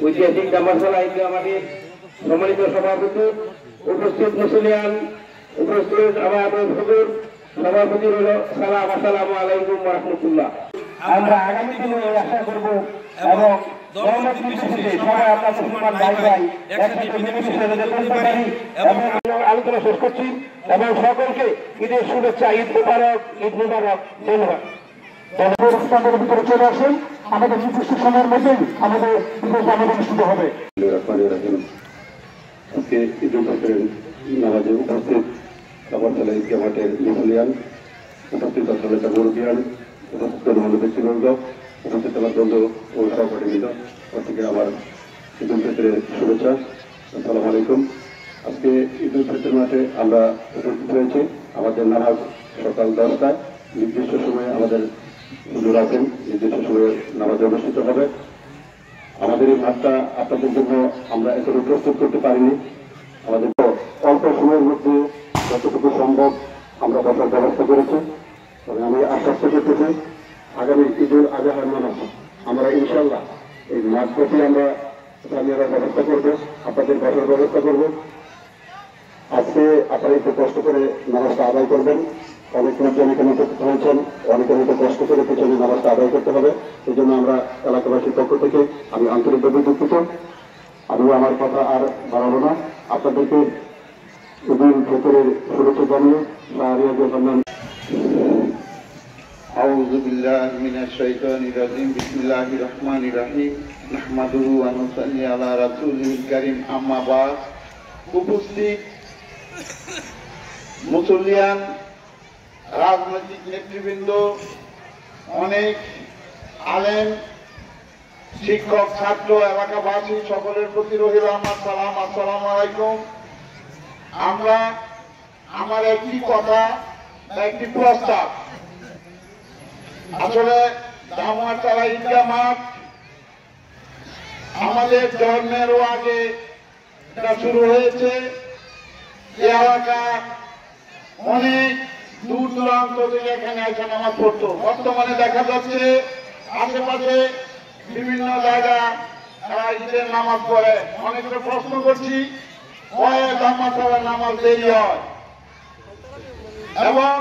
ঐতিহাসিক জামারশালা ঈদগাহ মাঠের সম্মানিত সভাপতি, উপস্থিত মুসলিয়ান, উপস্থিত আমাদের হুজুর, সভাপতি হল সালাম, আসসালামু আলাইকুম ওয়া রাহমাতুল্লাহ। আমরা আগামী দিনে আশা করব এবং আলোচনা শেষ করছি এবং সকলকে ঈদের শুভেচ্ছা, ঈদ মুবারক, ঈদ মুবারক। ধন্যবাদ। ভিতরে চলে আসেন, আমাদের নির্দিষ্ট সময়ের মধ্যেই আমাদের অনুষ্ঠিত হবে। আজকে ঈদ উল ফিতরের নামাজে উপস্থিত জামারশালা ঈদগাহ মাঠের মুসলিয়ান, উপস্থিত আসলে মুরব্বিয়ান, উপস্থিত ব্যক্তিবর্গ, উপস্থিত আমার বন্ধু ও সহপাঠীবৃন্দ, প্রত্যেকে আমার ঈদ উল ফিতরের শুভেচ্ছা। আসসালামু আলাইকুম। আজকে ঈদ উল ফিতর মাঠে আমরা উপস্থিত হয়েছি। আমাদের নামাজ সকাল 10টায়, নির্দিষ্ট সময়ে আমাদের হুজুর আছেন, নির্দিষ্ট সময়ে নামাজ অনুষ্ঠিত হবে। আমাদের এই মাঠটা আপনাদের জন্য আমরা এখনো প্রস্তুত করতে পারিনি। আমাদের অল্প সময়ের মধ্যে যতটুকু সম্ভব আমরা বসার ব্যবস্থা করেছি। তবে আমি আশ্বস্ত করতে চাই, আগামী ঈদুল আজহার নামাজ আমরা ইনশাল্লাহ এই মাঠ প্রতি আমরা ব্যবস্থা করবো, আপনাদের বসার ব্যবস্থা করব। আজকে আপনারা একটু কষ্ট করে নামাজটা আদায় করবেন। অনেক লোকজন এখানে উপস্থিত হয়েছেন, অনেকের মতো কষ্ট করে পিছনে নামাজটা আদায় করতে হবে। এই জন্য আমরা এলাকাবাসীর পক্ষ থেকে আমি আন্তরিকভাবে দুঃখিত। আমি আমার কথা আর বাড়াবো না, আপনাদেরকে ঈদ উল ফিতরের শুভেচ্ছা জানিয়ে أعوذ بالله من الشيطان الرجيم بسم الله الرحمن الرحيم نحمده ونصلي على رسوله الكريم أما بعد। উপস্থিত মুসলিয়ান, রাজনৈতিক নেতৃবৃন্দ, অনেক আলেম, শিক্ষক, ছাত্র, এলাকাবাসী সকলের প্রতি রহিল আমার সালাম, আসসালামু আলাইকুম। আমরা আমার একটি কথা, একটি প্রস্তাব, আসলে জামারশালা ঈদগাহ মাঠ আমাদের জন্মেরও আগে এটা শুরু হয়েছে। এই এলাকা অনেক দূর দূরান্ত থেকে এখানে এসে নামাজ পড়তো। বর্তমানে দেখা যাচ্ছে আশেপাশে বিভিন্ন জায়গা ঈদের নামাজ পড়ে। অনেকটা প্রশ্ন করছি, জামারশালার নামাজ দেরি হয়। এবং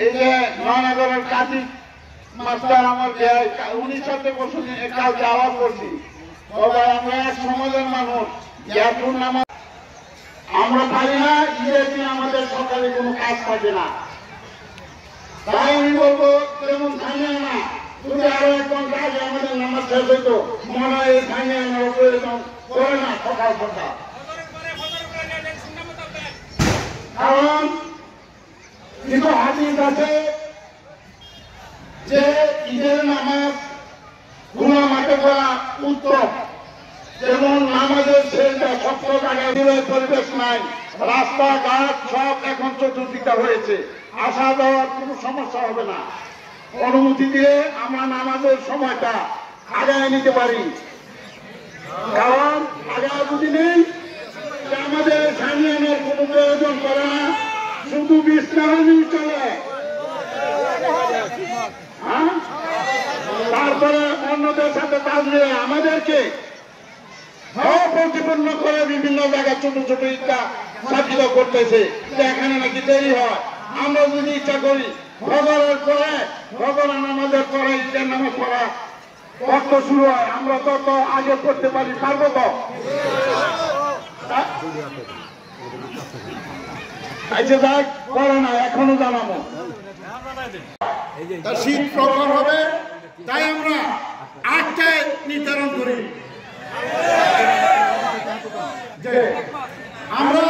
এই যে নয়নাগরের কাজী মাস্টার আমার উনির সাথে কালকে আলাপ করছি, তবে আমরা এক সমাজের মানুষ, ইয়ারপুর নামাজ আমরা পারি না। ঈদের দিন আমাদের সকালে কোনো কাজ থাকে না, তাই আমি বলবো তেমন থামিয়ে না, যদি আরো 1 ঘন্টা আগে আমাদের নামাজ শেষ হইতো, মনে হয় এই থামিয়ে আনার প্রয়োজন করে না সকাল সকাল। কারণ কিছু হাদিস আছে যে ঈদের নামাজ খোলা মাঠে পড়া উত্তম। যেমন নামাজের শেষটা শক্ত জায়গায় পরিবেশ নাই, রাস্তাঘাট সব এখন চতুর্দিকে হয়েছে, আসা যাওয়ার কোনো সমস্যা হবে না। অনুমতি দিয়ে আমরা নামাজের সময়টা আগায় নিতে পারি। কারণ আগায় যদি নেই, আমাদের সামনে আনার কোনো প্রয়োজন করে না, শুধু বিশ্রামই চলে। তারপরে অন্যদের সাথে কাজ নিয়ে আমাদেরকে প্রতিপন্ন করে বিভিন্ন জায়গায় ছোট ছোট ঈদগাহ স্থাপিত করতেছে, এখানে নাকি দেরি হয়। আমরা যদি ইচ্ছা করি ফজরের পরে, ফজরের নামাজের পরে ঈদের নামাজ পড়া কত শুরু হয়, আমরা তত আগে পড়তে পারি, পারবো তো? আচ্ছা যাক, করে না, এখনো জানাবো। শীত প্রখর হবে, তাই আমরা 8টায় নির্ধারণ করি। আমরা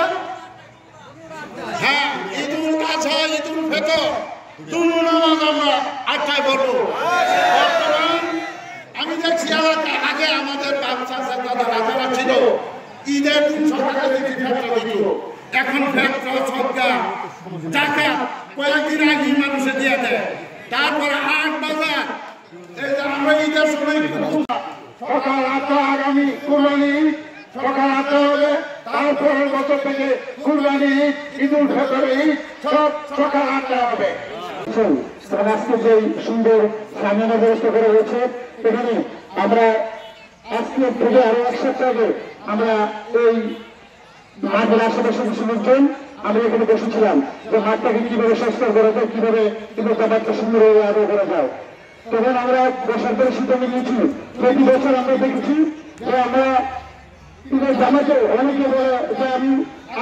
হ্যাঁ ঈদুল আজহা, ঈদুল ফিতর দুটো নামাজ আমরা 8টায় পড়বো। বর্তমান আমি দেখছি এলাকা আগে আমাদের বাচ্চা দাদা ছিল, ঈদের দিন সকালে দেখি ফেতরা দিত, এখন ফেতরা, সদকা, জাকাত কয়েকদিন আগে মানুষে দিয়ে দেয়। তারপরে 8 বাজার আমরা ঈদের সময় সকাল 8টা, আগামী কুরবানি সকাল 8টা হবে। তারপরের বছর থেকে কুরবানি, ঈদুল ফিতর, সব সকাল 8টা হবে। আজকে যে সুন্দর সামনে ব্যবস্থা করা হয়েছে, এখানে আমরা আজকের থেকে আরো 1 সপ্তাহ আগে আমরা এই মাঠের আশেপাশে কিছু লোকজন আমরা এখানে বসেছিলাম যে মাঠটাকে কিভাবে সংস্কার করা যায়, কিভাবে জামাতটা সুন্দরভাবে আরো করা যায়। তখন আমরা বসার পরে সিদ্ধান্ত নিয়েছি, প্রতি বছর আমরা দেখেছি যে আমরা জামাতে অনেকে বলে যে আমি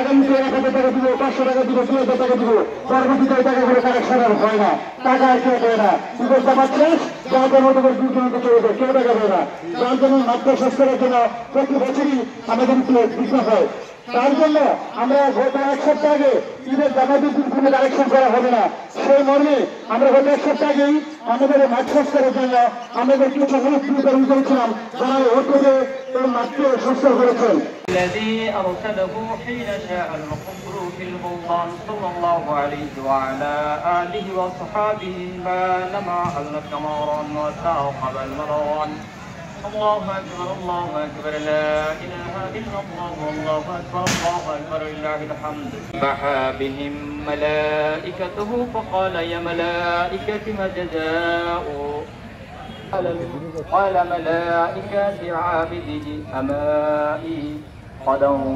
আগামীতে 1000 টাকা দিব, 500 টাকা দিব, 2000 টাকা দিব, পরবর্তীতে টাকা করে কালেকশন আর হয় না, টাকা আর কেউ দেয় না। বিকজ জামাত শেষ, জামাতের মতো করে 2 জনকে চলে যায়, কেউ টাকা দেয় না। যার জন্য মাত্র সংস্কারের জন্য প্রতি বছরই আমাদের বিঘ্ন হয়। তার জন্য আমরা গত 1 সপ্তাহ আগে ঈদের জামাতের দিন কোনো কালেকশন করা হবে না, সেই মর্মে আমরা গত 1 সপ্তাহ আগেই আমাদের মাঠ সংস্কারের জন্য আমাদের কিছু হলুদ বিতরণ করেছিলাম, যারা ওটুকে এই মাঠকে সংস্কার করেছেন। الذي أرسله حين شاء الكفر في البلدان صلى الله عليه وعلى آله وصحابه ما لمع الثمران وثاقب المروان. الله أكبر لا إله إلا الله والله أكبر لله الحمد. بحى بهم ملائكته فقال يا ملائكة ما جزاء قال ملائكة عابده أمائي قدوا